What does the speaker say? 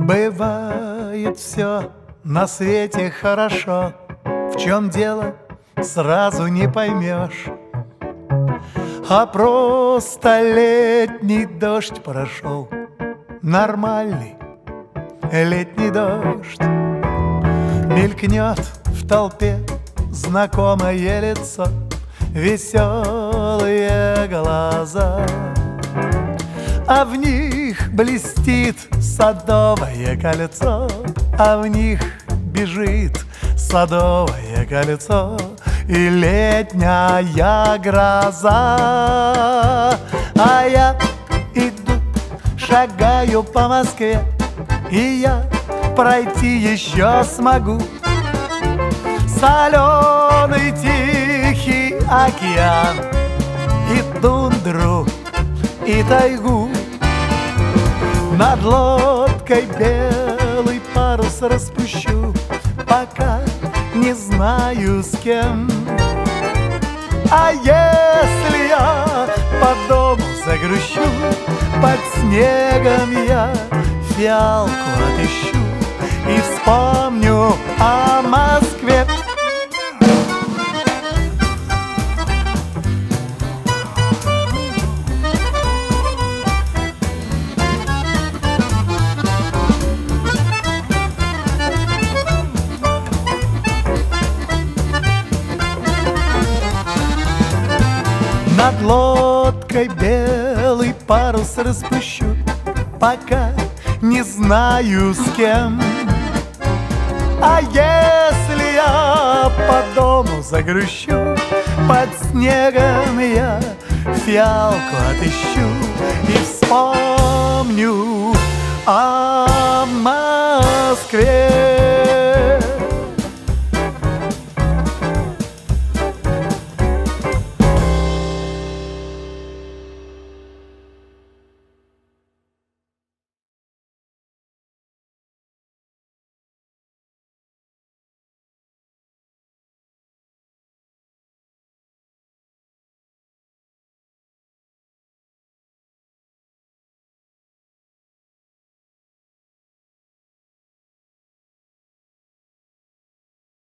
Бывает все на свете хорошо, в чем дело, сразу не поймешь. А просто летний дождь прошел, нормальный летний дождь. Мелькнет в толпе знакомое лицо, веселые глаза, а в них блестит садовое кольцо, а в них бежит садовое кольцо и летняя гроза. А я иду, шагаю по Москве, и я пройти еще смогу соленый тихий океан и тундру, и тайгу. Над лодкой белый парус распущу, пока не знаю с кем. А если я по дому загрущу, под снегом я фиалку отыщу и вспомню о Москве. Над лодкой белый парус распущу, пока не знаю с кем. А если я по дому загрущу, под снегом я фиалку отыщу и вспомню о Москве.